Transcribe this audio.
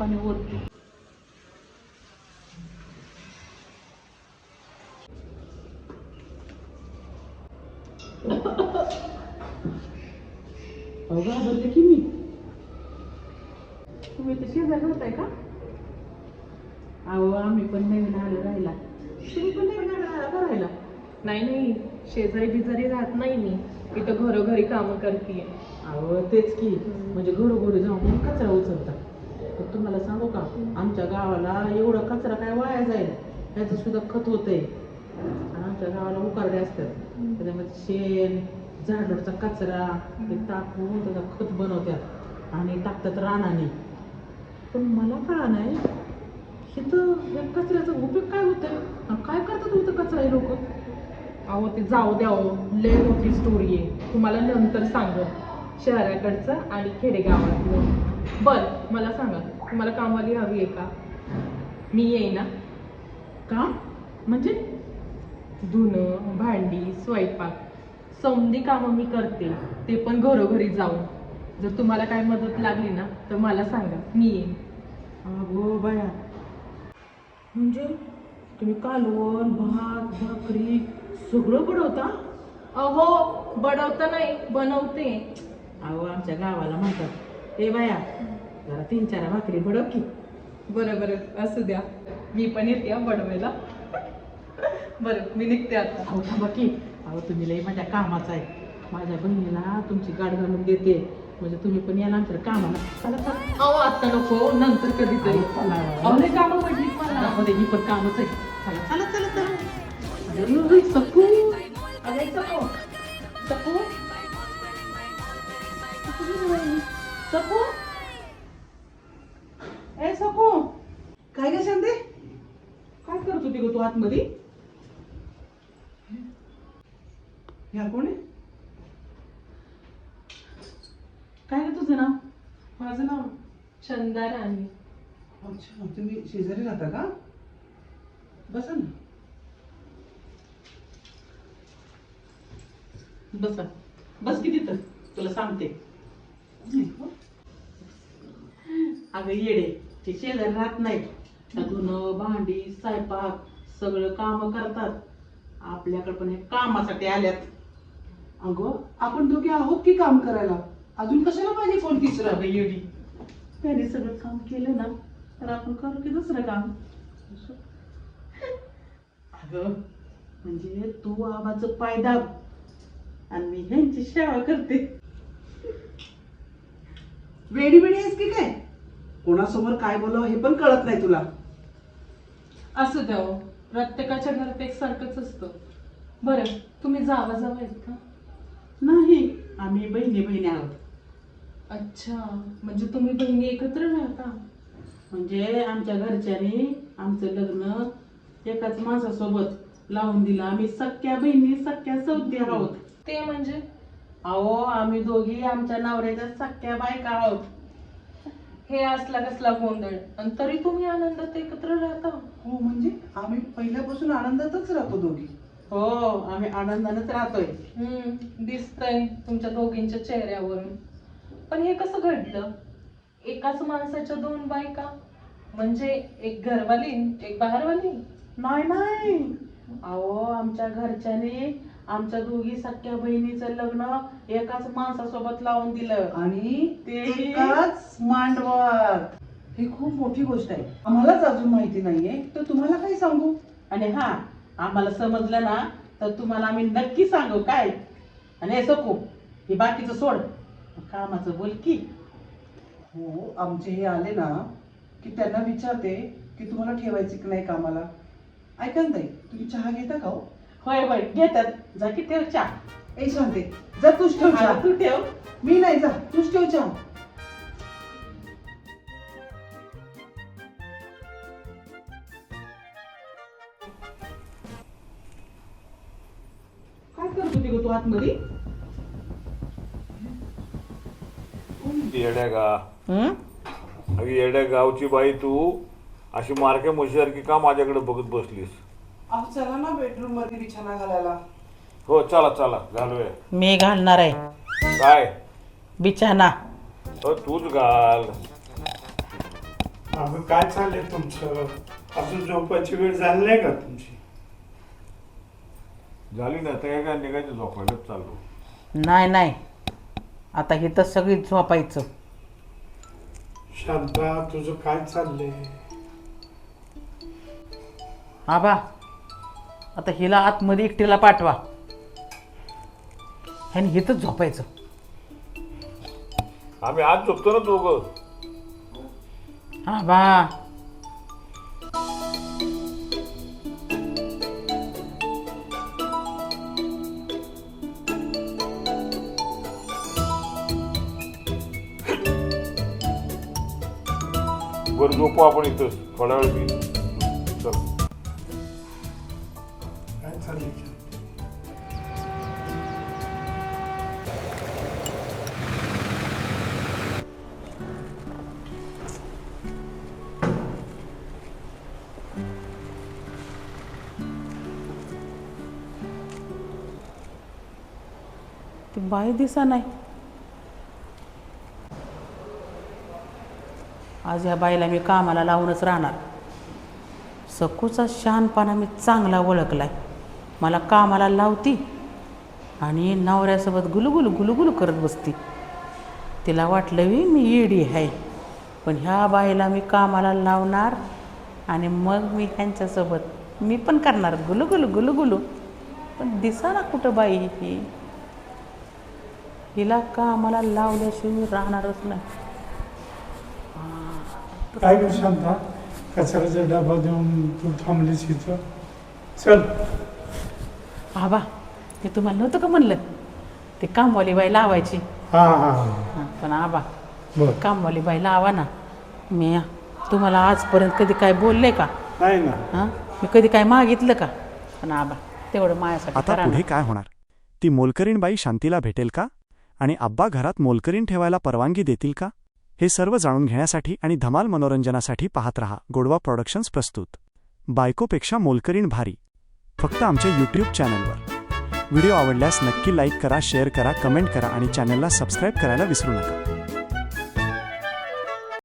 पाणी ओरते. घाबरले की मी. तुम्ही तर शेजारी होताय का? अहो आम्ही पण नवीन आलो राहिला. तुम्ही पण नवीन आला का राहिला? नाही नाही, शेजारी बिजारी राहत नाही मी, इथं घरोघरी कामं करते. अहो तेच की, म्हणजे घरोघरी जाऊन कचरा उचलता. पण तुम्हाला सांगू का, आमच्या गावाला एवढा कचरा काय वाया जाईल त्याचं सुद्धा खत होतंय. आणि आमच्या गावाला उकारडे असतात, त्याच्यामध्ये शेण झाडचा कचरा ते टाकून त्याचा खत बनवतात आणि टाकतात रानाने. पण मला कळा नाही इथं या कचऱ्याचा उपयोग काय होतोय, काय करतात होतं कचरा हे लोक. अहो ते जाऊ द्या हो, लय मोठी स्टोरी आहे, तुम्हाला नंतर सांगत, शहराकडचं आणि खेडेगावातलं. बरं मला सांगा, तुम्हाला कामवाली हवी आहे का? मी येईन ना. काम म्हणजे? धुणं भांडी स्वयंपाक समधी कामं मी करते, ते पण घरोघरी जाऊन. जर तुम्हाला काय मदत लागली ना तर मला सांगा, मी येईन. अगो बाया, म्हणजे तुम्ही कालवण भात भाकरी सगळं बनवता? अहो बडवतं नाही, बनवते. अहो आमच्या गावाला म्हणतात, ए बाया जरा 3-4 भाकरी बडव की. बरं बरं असू द्या, मी पण येते बडवायला. बरं मी निघते आता. अहो थांबा की, अहो तुम्ही लई माझ्या कामाचा आहे. माझ्या बहिणीला तुमची गाठ घालून देते, म्हणजे तुम्ही पण याला आमच्या कामाला. चला चला. अहो आता नको, नंतर कधीतरी. अहो लय कामं पडली मला. मध्ये ही पण कामच आहे. चला चला चला चला. अरे सकू, अरे सको सकू, सकू, ए सकू, काय ग शांते? काय करत होती ग तू आतमध्ये? ह्या कोण आहे? काय ग तुझं नाव? माझं नाव. चंदा राणी. अच्छा, तुम्ही शेजारी राहता का? बसा ना. बसा, बस की तिथं, तुला सांगते. अगं येडे, ते शेजारी राहत नाही, धुणं भांडी स्वयंपाक सगळं काम करतात. आपल्याकडे पण हे कामासाठी आल्यात. अगं आपण दोघे आहोत की काम करायला, अजून कशाला पाहिजे कोण तिसरं? अगं येडी, त्याने सगळं काम केलं ना तर आपण करू की दुसरं काम. अगं म्हणजे तू आबाचं पाय दाब आणि मी ह्यांची सेवा करते. वेडी वेडी आहेस की काय? कोणासमोर काय बोलावं हे पण कळत नाही तुला. असू द्या हो, प्रत्येकाच्या घरात एक सारखंच असतं. बरं तुम्ही जावा आहेत का? नाही, आम्ही बहिणी बहिणी आहोत. अच्छा, म्हणजे तुम्ही बहिणी एकत्र राहता? म्हणजे आमच्या घरच्यांनी आमचं लग्न एकाच माणसासोबत लावून दिलं. आम्ही सख्या बहिणी सख्या सौती आहोत. ते म्हणजे? अहो आम्ही दोघी आमच्या नवऱ्याच्या सख्या बायका आहोत. हे असला कसला गोंधळ, आणि तरी तुम्ही आनंदात एकत्र राहता? हो, म्हणजे आम्ही पहिल्यापासून आनंदातच राहतो दोघी. हो, आम्ही आनंदानेच राहतोय. दिसतंय तुमच्या दोघींच्या चेहऱ्यावरून. पण हे कसं घडलं? एकाच माणसाच्या 2 बायका, म्हणजे एक घरवाली एक बाहेरवाली? नाही नाही, अहो आमच्या घरच्याने आमच्या दोघी सख्या बहिणीचं लग्न एकाच माणसासोबत लावून दिलं. आणि ते एकाच मांडवात. ही खूप मोठी गोष्ट आहे, आम्हालाच अजून माहिती नाहीये, तर तुम्हाला काय सांगू. आणि हा, आम्हाला समजलं ना तर तुम्हाला आम्ही नक्की सांगू काय. आणि हे सकू, हे बाकीचं सोड, कामाचं बोल की. हो, आमचे हे आले ना की त्यांना विचारते की तुम्हाला ठेवायचे की नाही कामाला. ऐका ना ताई, तुम्ही चहा घेता का हो? होय होय घेतात, जा की ठेव चहा. ए शांते, जा तूच ठेव चहा. हा, तू ठेव. मी नाही, जा तूच ठेव चहा. काय करत होती ग तू आतमध्ये? येड्या गा अगं येड्या गावची बाई, तू अशी मारक्या म्हशीसारखी का माझ्याकडे बघत बसलीस? अहो चला ना बेडरूम मध्ये बिछाना घालायला. हो चला चला घालूया. मी घालणार आहे काय? बिछाना. हो तूच घाल. अगं काय चाललंय तुमचं? अजून झोपायची वेळ झाली नाही का तुमची? झाली ना आता काय निघायचं झोपायलाच चाललो. नाही आता हे तर सगळी झोपायचं. शांता तुझं काय चाललंय? आबा आता हिला आतमध्ये एकटीला पाठवा ह्याने हिथंच झोपायचं. आम्ही आज झोपतो ना दोघं. आबा बरं झोपू आपण इथंच थोडा वेळ मी. चल काय चाललंय? ती बाई दिसा नाही. आज ह्या बाईला मी कामाला लावूनच राहणार. सकूचा शहाणपणा मी चांगला ओळखलाय. मला कामाला लावती आणि नवऱ्यासोबत गुलुगुलू गुलुगुलू करत बसती. तिला वाटलं मी येडी आहे, पण ह्या बाईला मी कामाला लावणार आणि मग मी ह्यांच्यासोबत मी पण करणार गुलुगुलू गुलुगुलू. पण दिसाना कुठं बाई ही. हिला कामाला लावल्याशिवाय मी राहणारच नाही. काय ग शांता, कचऱ्याचा डबा देऊन तू थांबलीस इथं? चल. आबा मी तुम्हाला नव्हतं का म्हणलं ते कामवाली बाई लावायची. हा हा पण आबा बर. कामवाली बाई लावा ना. मी तुम्हाला आजपर्यंत कधी काय बोलले का? नाही ना. हां मी कधी काय मागितलं का? पण आबा तेवढं माझ्यासाठी आता करा पुढे ना. काय होणार? ती मोलकरीण बाई शांतीला भेटेल का? आणि आब्बा घरात मोलकरीण ठेवायला परवानगी देतील का? हे सर्व जाणून घेण्यासाठी आणि धमाल मनोरंजनासाठी पाहत रहा गोडवा प्रोडक्शन्स प्रस्तुत बायकोपेक्षा मोलकरीण भारी, फक्त आमच्या यूट्यूब चॅनलवर. व्हिडिओ आवडल्यास नक्की लाईक करा, शेअर करा, कमेंट करा आणि चॅनलला सबस्क्राईब करायला विसरू नका.